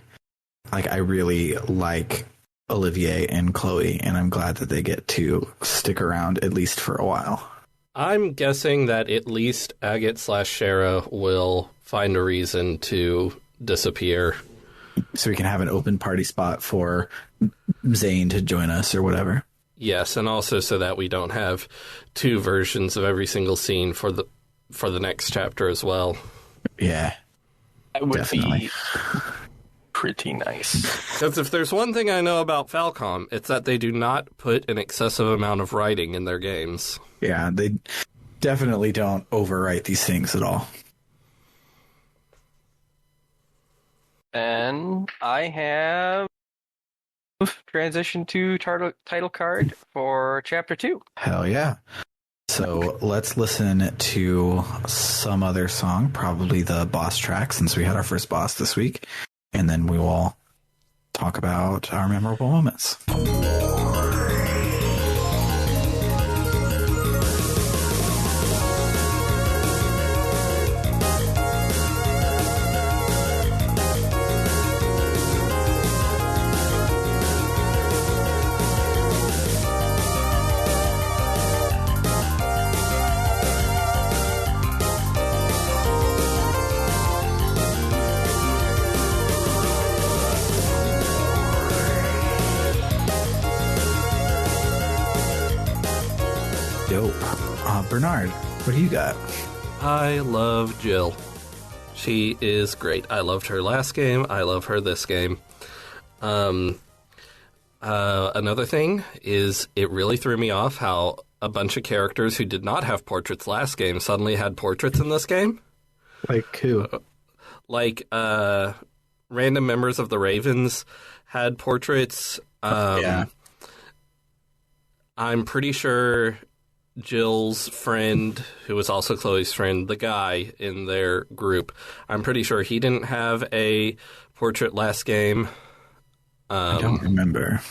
really like Olivier and Chloe, and I'm glad that they get to stick around at least for a while. I'm guessing that at least Agate/Shara will find a reason to disappear. So we can have an open party spot for Zane to join us or whatever. Yes, and also so that we don't have two versions of every single scene for the next chapter as well. Yeah. That would definitely be pretty nice. Because if there's one thing I know about Falcom, it's that they do not put an excessive amount of writing in their games. Yeah, they definitely don't overwrite these things at all. And I have transition to title card for Chapter 2. Hell yeah. So let's listen to some other song, probably the boss track, since we had our first boss this week. And then we will talk about our memorable moments. Dope. Bernard, what do you got? I love Jill. She is great. I loved her last game. I love her this game. Another thing is it really threw me off how a bunch of characters who did not have portraits last game suddenly had portraits in this game. Like who? Random members of the Ravens had portraits. Yeah. I'm pretty sure Jill's friend, who was also Chloe's friend, the guy in their group, I'm pretty sure he didn't have a portrait last game. I don't remember.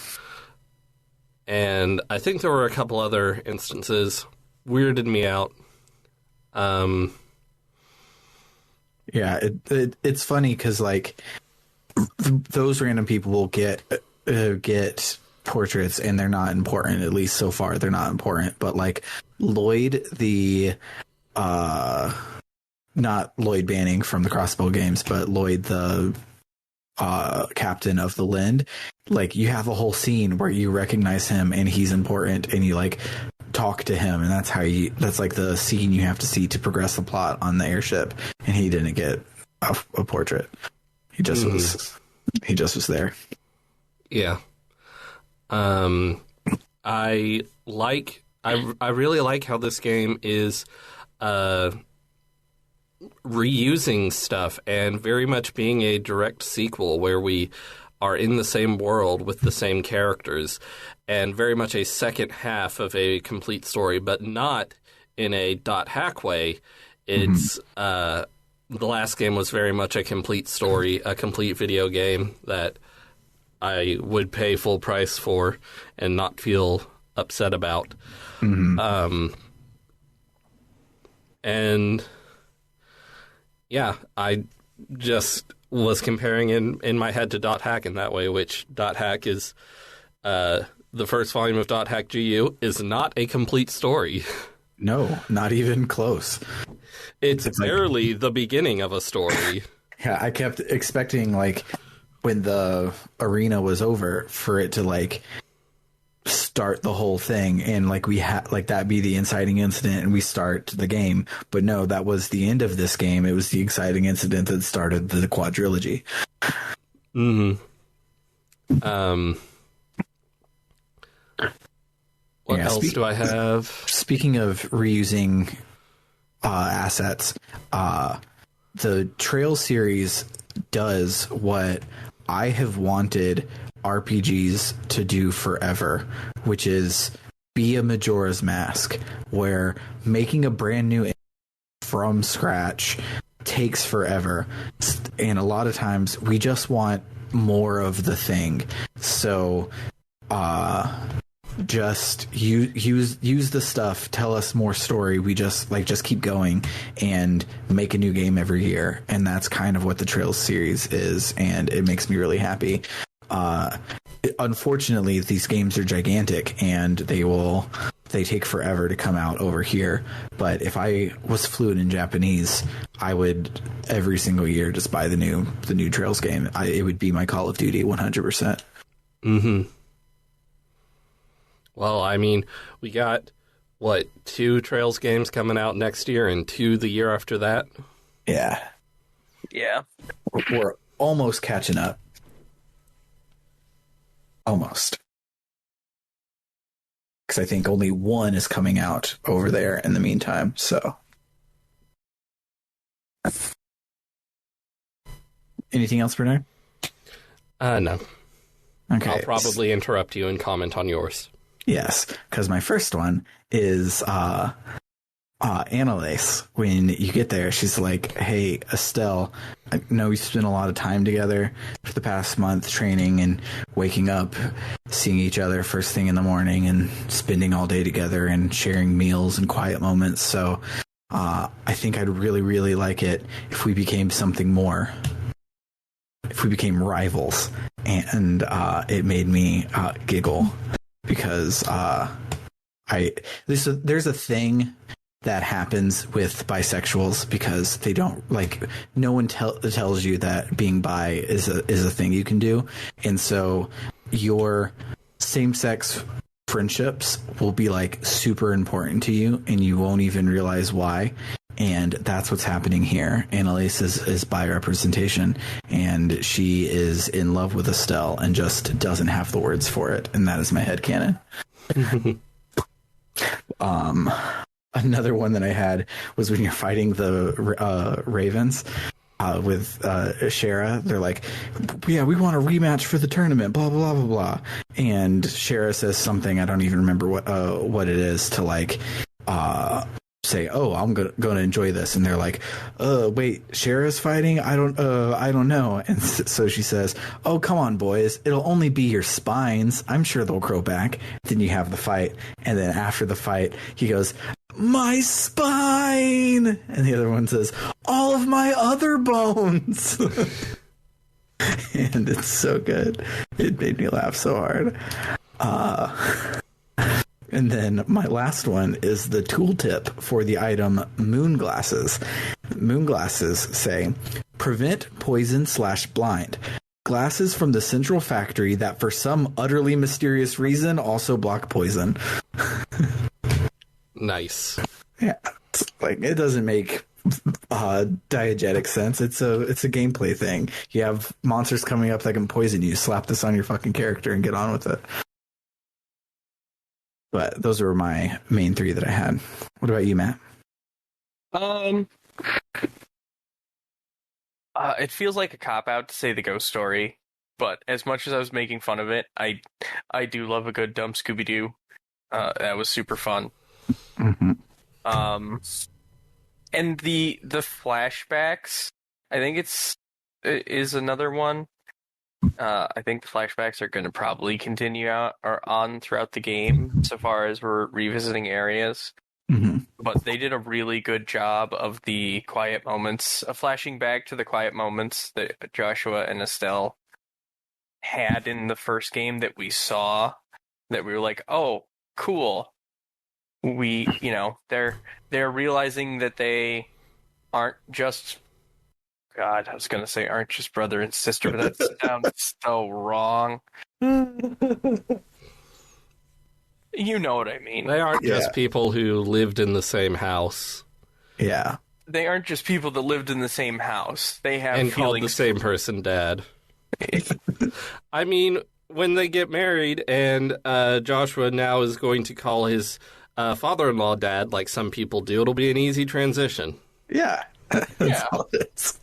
And I think there were a couple other instances. Weirded me out. Yeah, it's funny because like those random people will get portraits and they're not important. At least so far, they're not important. But like Lloyd, not Lloyd Banning from the Crossbow games, but Lloyd, the captain of the Lind, like you have a whole scene where you recognize him and he's important and you like talk to him, and that's like the scene you have to see to progress the plot on the airship, and he didn't get a portrait. He just was there. Yeah. I really like how this game is reusing stuff and very much being a direct sequel where we are in the same world with the same characters and very much a second half of a complete story, but not in a dot hack way. It's the last game was very much a complete story, a complete video game that I would pay full price for and not feel upset about. And yeah, I just was comparing in my head to Dot Hack in that way, which Dot Hack is the first volume of Dot Hack GU is not a complete story. No, not even close. It's barely the beginning of a story. Yeah, I kept expecting like when the arena was over for it to like start the whole thing and like we had like that be the inciting incident and we start the game, but no, that was the end of this game. It was the exciting incident that started the quadrilogy. What else do I have? Speaking of reusing assets, the Trail series does what I have wanted RPGs to do forever, which is be a Majora's Mask, where making a brand new from scratch takes forever, and a lot of times we just want more of the thing. So just use the stuff, tell us more story. We just keep going and make a new game every year, and that's kind of what the Trails series is, and it makes me really happy. Unfortunately, these games are gigantic and they take forever to come out over here, but if I was fluent in Japanese, I would every single year just buy the new Trails game. It would be my Call of Duty 100%. Well, I mean, we got, 2 Trails games coming out next year and 2 the year after that? Yeah. We're almost catching up. Almost. Because I think only 1 is coming out over there in the meantime, so. Anything else, Bernard? No. Okay. I'll probably interrupt you and comment on yours. Yes, because my first one is Annalise, when you get there, she's like, hey, Estelle, I know we spent a lot of time together for the past month training and waking up, seeing each other first thing in the morning and spending all day together and sharing meals and quiet moments. So I think I'd really, really like it if we became something more, if we became rivals. And it made me giggle because there's a thing that happens with bisexuals because they don't like, no one tells you that being bi is a thing you can do. And so your same-sex friendships will be like super important to you and you won't even realize why. And that's what's happening here. Annalise is bi representation and she is in love with Estelle and just doesn't have the words for it. And that is my headcanon. Another one that I had was when you're fighting the Ravens with Shara. They're like, yeah, we want a rematch for the tournament, blah, blah, blah, blah, blah. And Shara says something, I don't even remember what it is, to like say, oh, I'm going to enjoy this. And they're like, wait, Shara's fighting? I don't know. And so she says, oh, come on, boys. It'll only be your spines. I'm sure they'll grow back. Then you have the fight. And then after the fight, he goes, my spine. And the other one says, all of my other bones. And it's so good. It made me laugh so hard. And then my last one is the tooltip for the item moon glasses. Moon glasses say, prevent poison/blind. Glasses from the central factory that for some utterly mysterious reason also block poison. Nice. Yeah, it's like, it doesn't make diegetic sense. It's a gameplay thing. You have monsters coming up that can poison you. Slap this on your fucking character and get on with it. But those were my main three that I had. What about you, Matt? It feels like a cop-out to say the ghost story, but as much as I was making fun of it, I do love a good dumb Scooby-Doo. That was super fun. Mm-hmm. And the flashbacks, I think is another one. I think the flashbacks are going to probably continue on throughout the game, so far as we're revisiting areas. Mm-hmm. But they did a really good job of the quiet moments, of flashing back to the quiet moments that Joshua and Estelle had in the first game that we saw, that we were like, oh, cool. They're realizing that they aren't just, God, I was going to say aren't just brother and sister, but that sounds so wrong. You know what I mean. They aren't just people who lived in the same house. Yeah. They aren't just people that lived in the same house. They have and feelings. Called the same person dad. I mean, when they get married and Joshua now is going to call his father-in-law dad like some people do, it'll be an easy transition. Yeah. That's all it is.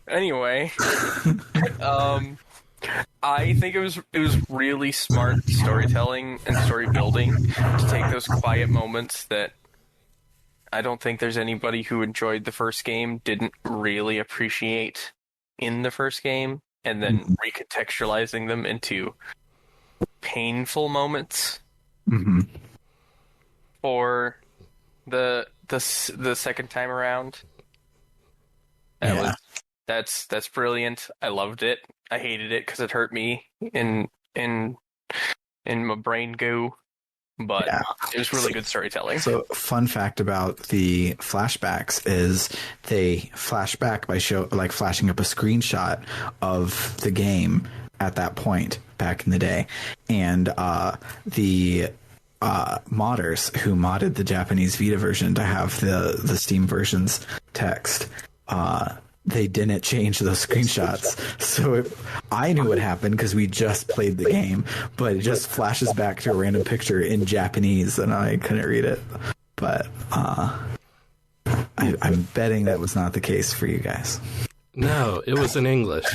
Anyway, I think it was really smart storytelling and story building to take those quiet moments that I don't think there's anybody who enjoyed the first game didn't really appreciate in the first game, and then recontextualizing them into painful moments for the second time around. That's brilliant. I loved it. I hated it because it hurt me in my brain goo. But it was really good storytelling. So, fun fact about the flashbacks is they flash back by flashing up a screenshot of the game at that point back in the day, and the modders who modded the Japanese Vita version to have the Steam version's text. They didn't change those screenshots. So I knew what happened because we just played the game, but it just flashes back to a random picture in Japanese and I couldn't read it. But I'm betting that was not the case for you guys. No, it was in English.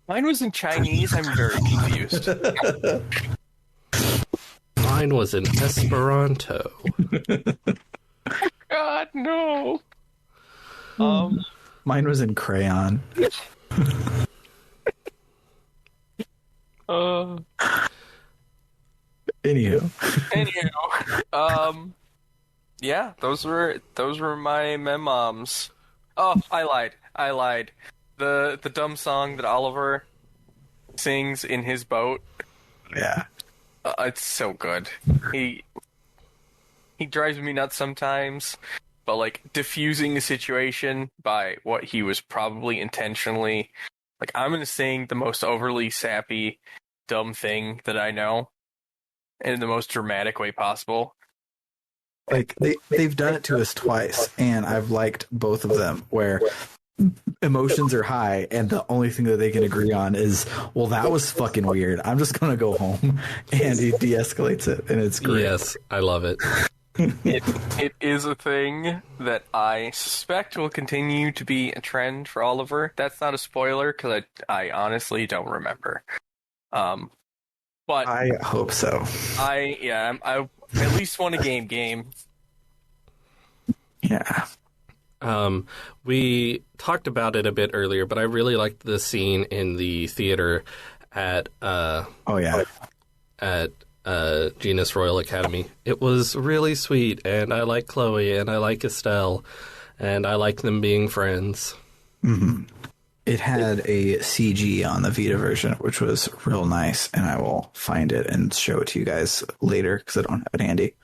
Mine was in Chinese. I'm very confused. Mine was in Esperanto. God, no. Mine was in crayon. Anywho. Yeah, those were my memoms. Oh, I lied. The dumb song that Oliver sings in his boat. Yeah. It's so good. He drives me nuts sometimes, but like diffusing a situation by what he was probably intentionally like, I'm gonna sing the most overly sappy, dumb thing that I know, in the most dramatic way possible. Like they've done it to us twice, and I've liked both of them where emotions are high and the only thing that they can agree on is, well, that was fucking weird, I'm just gonna go home, and he de-escalates it, and it's great. Yes, I love it. It is a thing that I suspect will continue to be a trend for Oliver. That's not a spoiler because I honestly don't remember. But I hope so. I at least want a game. Yeah. We talked about it a bit earlier, but I really liked the scene in the theater at Genus Royal Academy. It was really sweet, and I like Chloe, and I like Estelle, and I like them being friends. Mm-hmm. It had a CG on the Vita version, which was real nice, and I will find it and show it to you guys later because I don't have it handy.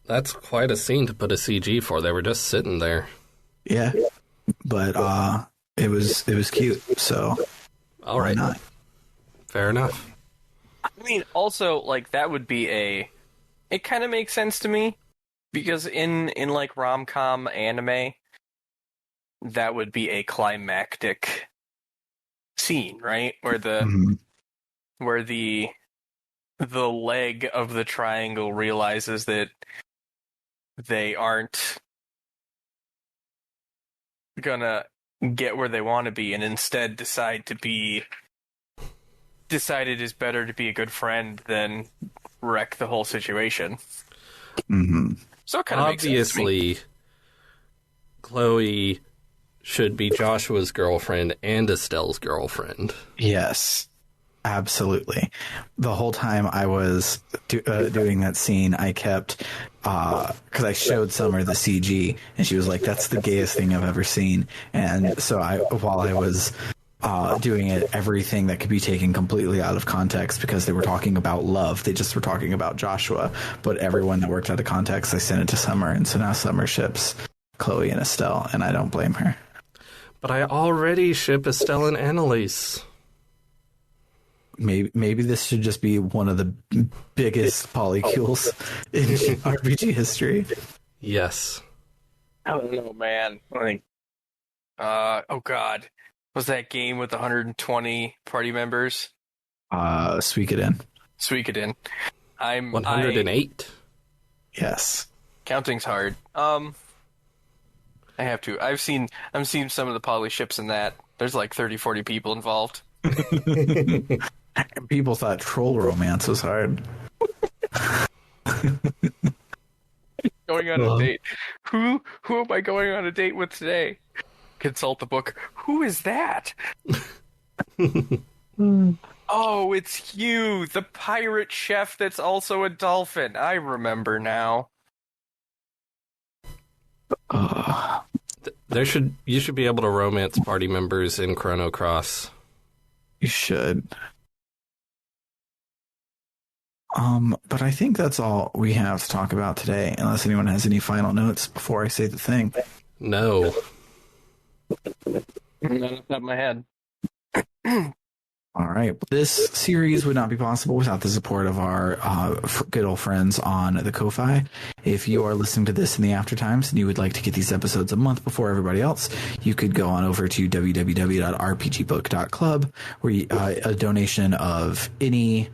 That's quite a scene to put a CG for. They were just sitting there. Yeah, but it was cute. So, all right, not? Fair enough. I mean, also, like, that would be it kind of makes sense to me, because in like rom-com anime, that would be a climactic scene, right? Where the leg of the triangle realizes that they aren't gonna get where they want to be, and instead decide it is better to be a good friend than wreck the whole situation. Mm-hmm. So it kind of makes sense to me. Obviously, Chloe should be Joshua's girlfriend and Estelle's girlfriend. Yes, absolutely. The whole time I was doing that scene, I kept, because I showed Summer the CG, and she was like, that's the gayest thing I've ever seen. And so while I was doing it, everything that could be taken completely out of context, because they were talking about love, they just were talking about Joshua, but everyone that worked out of context, I sent it to Summer, and so now Summer ships Chloe and Estelle, and I don't blame her. But I already ship Estelle and Annalise. Maybe this should just be one of the biggest polycules in RPG history. Yes. I don't know, man. Oh god, was that game with 120 party members? Suikoden. I'm 108. Yes. Counting's hard. I have to. I'm seeing some of the poly ships in that. There's like 30, 40 people involved. People thought troll romance was hard. Going on a date. Who am I going on a date with today? Consult the book. Who is that? Oh, it's Hugh, the pirate chef that's also a dolphin. I remember now. You should be able to romance party members in Chrono Cross. You should. But I think that's all we have to talk about today, unless anyone has any final notes before I say the thing. No. Not off the top of my head. All right. This series would not be possible without the support of our good old friends on the Ko-Fi. If you are listening to this in the after times and you would like to get these episodes a month before everybody else, you could go on over to www.rpgbook.club, where a donation of any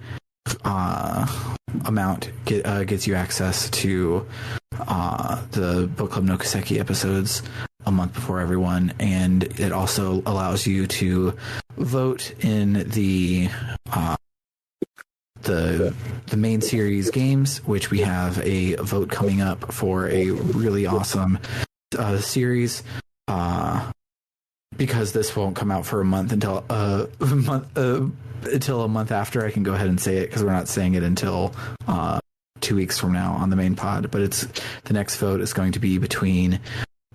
amount gets you access to the Book Club no Kiseki episodes a month before everyone, and it also allows you to vote in the the main series games, which we have a vote coming up for a really awesome series. Because this won't come out for a month until a month after, I can go ahead and say it because we're not saying it until 2 weeks from now on the main pod. But the next vote is going to be between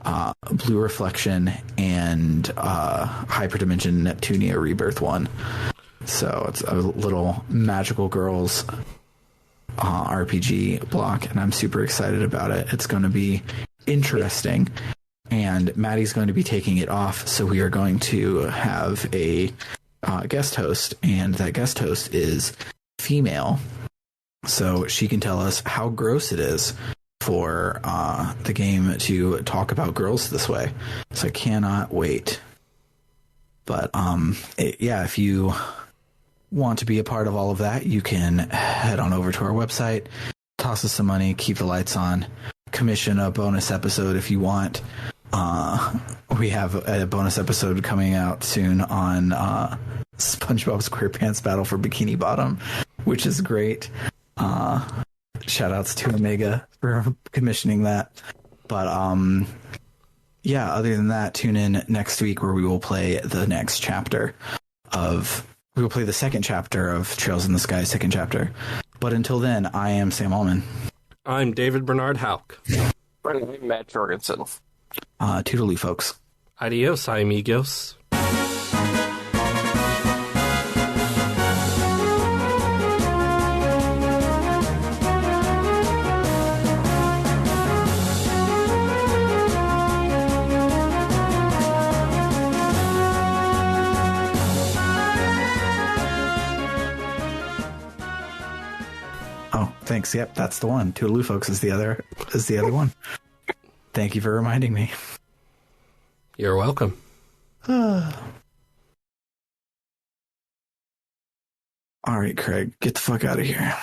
Blue Reflection and Hyperdimension Neptunia Rebirth 1. So it's a little magical girls RPG block, and I'm super excited about it. It's going to be interesting. And Maddie's going to be taking it off, so we are going to have a guest host, and that guest host is female, so she can tell us how gross it is for the game to talk about girls this way. So I cannot wait. But if you want to be a part of all of that, you can head on over to our website, toss us some money, keep the lights on, commission a bonus episode if you want. We have a bonus episode coming out soon on SpongeBob SquarePants Battle for Bikini Bottom, which is great. Shout outs to Omega for commissioning that. But other than that, tune in next week where we will play the next chapter we will play the second chapter of Trails in the Sky, second chapter. But until then, I am Sam Allman. I'm David Bernard Hauk. I'm Matt Jorgensen. Toodaloo, folks. Adios, amigos. Oh, thanks. Yep, that's the one. Toodaloo, folks is the other one. Thank you for reminding me. You're welcome. All right, Craig, get the fuck out of here.